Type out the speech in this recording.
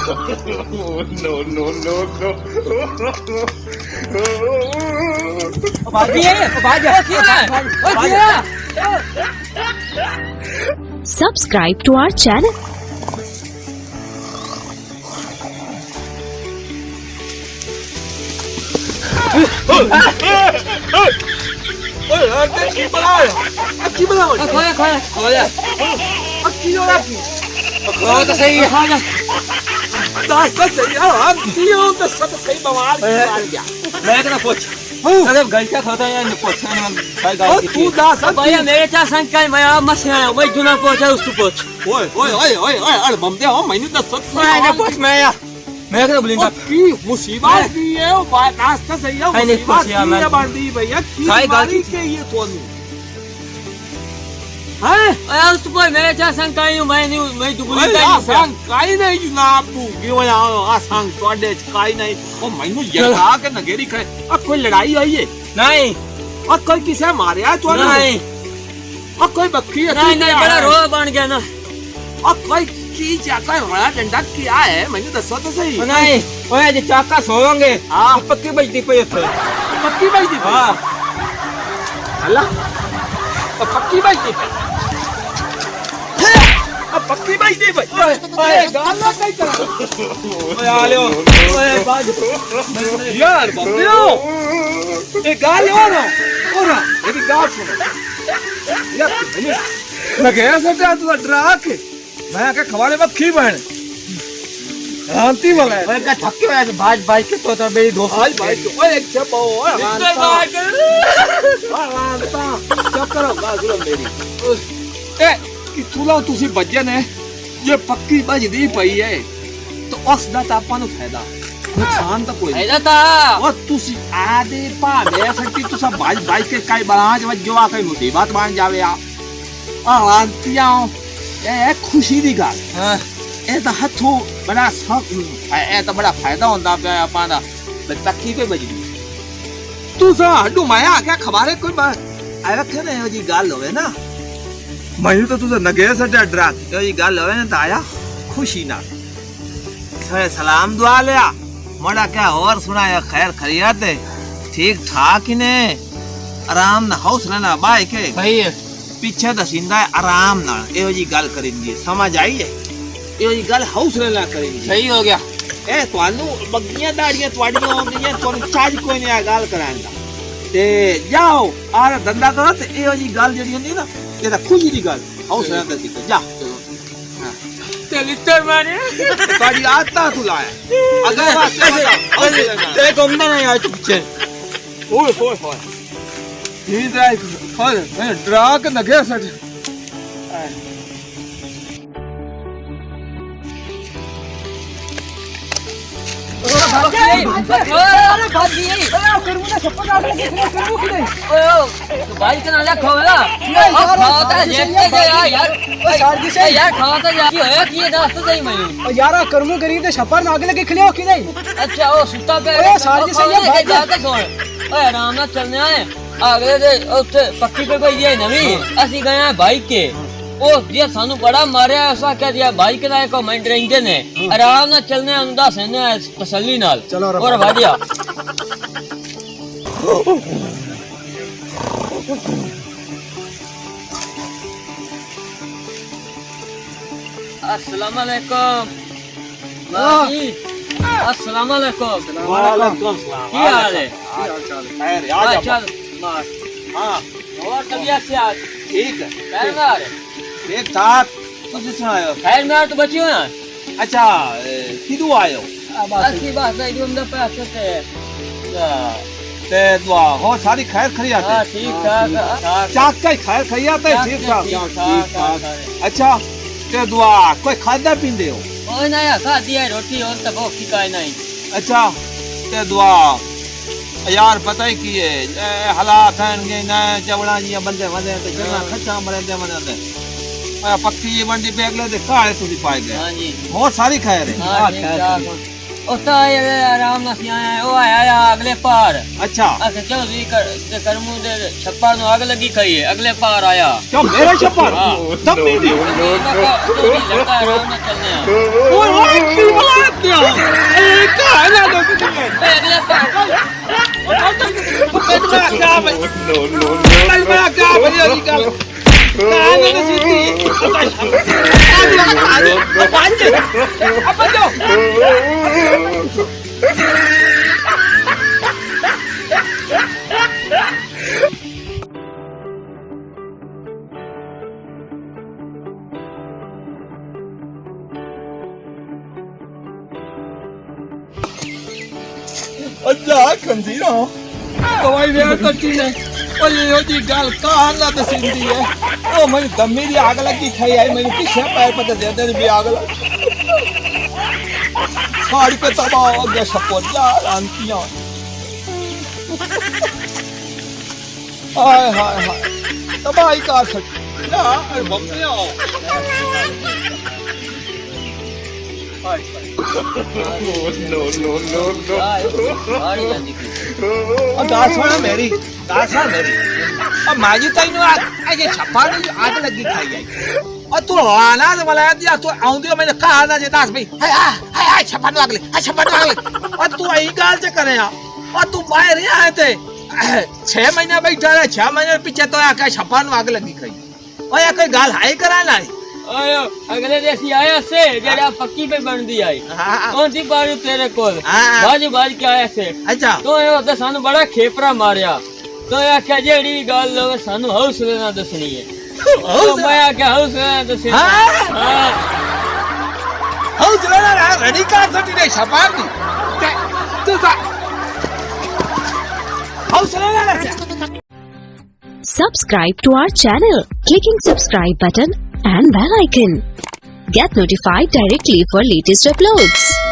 No, no, no, no. Subscribe to our channel. मैं कहना पूछ अरे गलतियां खाता है पूछ तू दास भैया मेरे चा संकल मैं मत से आया मैं जुना पूछा उसको पूछ ओए अरे बम दे हो मैंने तो सच में पूछ मैं कहना बोलेंगा की मुसीबत की है वो बात रास्ता सही है मुसीबत की है बांध दी भैया की गलती के ये तोनू हैं यार उसको मेरे चा संकल मैं तो बोलेंगा संकल नहीं जनाब तू क्यों आ संग तोड़े काई नहीं ओ मैनू यका के नगेरी करे अब कोई लड़ाई आई है नहीं और कोई किसे मारया तो नहीं और कोई बक्की नहीं बड़ा रो बन गया ना और कोई की चाका बड़ा डंडा किया है मैंने दसो तो सही नहीं ओए जे चाका सोओगे हां पक्की बजती पे थे पक्की बजती हां अल्लाह तो पक्की बजती पे पक्की बजती भाई ओए गाल ना कई कर ओए आ ले ओए बाज यार बम्बियो ए गाल ले ना ओरा ये गाल सुन यार लगे ऐसे तू डरा के मैं के खवाले मक्खी बहन शांति वाला है का थके हुए भाज भाई के तो मेरी दोस्त भाई ओए एक छपो ओए चुप करो बात सुनो मेरी ए कि तुला तुसी बज्जन है ये पक्की बजदी पई है तो उस दा तापा नु फायदा नुकसान तो कोई फायदा था और तुसी आदे भावे सट्टी तुसा भाज भाई के काई बराज वजो आ कोई मुसीबत बन जावे आ आंतियां ए खुशी दी गल हां ए तो हथों बड़ा सब ए तो बड़ा फायदा होंदा पे आपा दा पक्की पे बजदी तुसा हड्डू माया क्या खबारे कोई आ रखे ने जी गल होवे ना मैं तो तुझे नगे से डरा ये गल होवे ना तो आया खुशी ना सरे सलाम दुआ लिया मोड़ा क्या और सुनाया खैर खैरियत है ठीक ठाक ही ने आराम ना हाउस रहना बाय के सही है पीछे दसिंदा है आराम ना एहो जी गल करेंगे समझ आई है एहो जी गल हाउस रहना करेंगे सही हो गया ए ਤੁਹਾਨੂੰ ਬੱਗੀਆਂ ਦਾੜੀਆਂ ਤੁਹਾਡੀਆਂ ਆਉਂਦੀਆਂ ਤੁਹਾਨੂੰ ਚਾਜ ਕੋਈ ਨਹੀਂ ਆ ਗੱਲ ਕਰਾਂਦਾ ਤੇ ਜਾਓ ਆਹ ਧੰਦਾ ਕਰੋ ਤੇ ਇਹੋ ਜੀ ਗੱਲ ਜਿਹੜੀ ਹੁੰਦੀ ਨਾ ਇਹਦਾ ਖੁਸ਼ੀ ਦੀ ਗੱਲ ਹਾਊਸ ਰਹਿੰਦਾ ਸੀ ਜਾ ਤੇ ਲਿੱਤਰ ਮਾਰੇ ਬਾੜੀ ਆਤਾ ਤੂੰ ਲਾਇਆ ਅਗਰ ਵਾਸਤੇ ਤੇ ਗੰਦਾ ਨਾ ਆ ਪਿੱਛੇ ਓਏ ਹੋਏ ਹੋਏ ਇਹ ਤਾਂ ਡਰਾ ਕੇ ਨਗੇ ਸੱਚ भाई के नाला खोला खाता देखते गया यार यार खाता जा की होया की रास्ते सही मैं यार करमू करी ते छप्पर नाग लगे खलियो की नहीं अच्छा ओ सुता पे ओए सारी सही है भाई जाके सोए ओए आराम ਨਾਲ चलने आए अगले दे ਉੱਥੇ ਪੱਕੀ पे कोई ये नवी ਅਸੀਂ गए हैं बाइक के ओ ये सानू बड़ा मारया ऐसा कह दिया बाइक का एक कमेंट रहंदे ने आराम ਨਾਲ चलने अंदा सने तसल्ली नाल और भाजिया अस्सलाम वालेकुम जी अस्सलाम वालेकुम वालेकुम सलाम क्या हाल है खैर आ जा हां और तबीयत से आज ठीक है खैर ठीक ठाक तुसी सुनायो खैर मैं तो बची हूं ना अच्छा किदू आयो अच्छी बात है एकदम द पैसे ते दुआ हो सारी खैर खरियात हां ठीक ठाक चाक का खैर खरियात है ठीक ठाक अच्छा ते दुआ कोई खादा पींदे हो ओए ना या खा दिया रोटी और तब की काय नहीं अच्छा ते दुआ यार पता ही की है हालात हैं ना चवड़ा जी बंदे वंदे ते जगह खच्चा मरंदे वंदे पक्की जी मंडी पे अगले दे काले तुसी पाए गए हां जी बहुत सारी खैर है हां खैर ओता आराम ना सी आया ओ आया अगले पार अच्छा अच्छा चलो जी करमू दे छप्पर नु आग लगी खई है अगले पार आया क्या मेरा छप्पर तब पींदी लड़का आराम ना चलने ओए ਚੱਲ ਬੜਾ ਕਿਆ ਵਧੀਆ ਦੀ ਗੱਲ ਕਾਹਦੇ ਨੇ ਸਿੱਧੀ ਆ ਜਾ ਪੰਜ ਆਪਾਂ ਜੋ ਅੱਜਾ ਕੰਦੀਰਾ ਦਵਾਈ ਦੇ ਕੱਟੀ ਨੇ ਉਹ ਇਹੋ ਜੀ ਗੱਲ ਕਾਹਨ ਨਾ ਦਸਿੰਦੀ ਹੈ ਉਹ ਮੈਨੂੰ ਦਮੀ ਦੀ ਆਗ ਲੱਗੀ ਖਾਈ ਆਈ ਮੈਨੂੰ ਪਿੱਛੇ ਪੈਰ ਪਤਾ ਦੇ ਦੇ ਵੀ ਆਗ ਲੱਗ ਸਾੜੀ पे तबा ਅੱਗੇ ਸਪੋਜਾ ਰਾਂਤੀਆਂ ਹਾਏ ਹਾਏ ਹਾਏ ਤਬਾਈ ਕਰ ਸਕ ਨਾ ਅਰ ਬੰਦਿਆ दासवाना मेरी अब माजी तैनू अजे छप्पा ने आग लगी खाई आई और तू आना तो मला दिया तू आउंदी मैंने कहा ना जे दास भाई हाय छप्पा नु अगले छप्पा नु अगले और तू आई गाल च करे और तू बाहर ही आए थे 6 महीने बैठा रहा 6 महीने पीछे तो आके छप्पा नु आग लगी खाई और या कोई गाल हाई करा ना आयो अगले देसी आया से जेड़ा पक्की पे बनदी आई कौन सी बाजू तेरे कोल बाज के आया से अच्छा तो ये ओदा सानू बड़ा खेपरा मारया तो ये आख्या जेड़ी गल लोग सानू हौसले ना दसनी है तो मैं आख्या हौसले ना दसनी हां हौसले ना रेडी कर सटी ने छपार दी तू सा हौसले ना Subscribe to our channel, clicking subscribe button and bell icon. Get notified directly for latest uploads.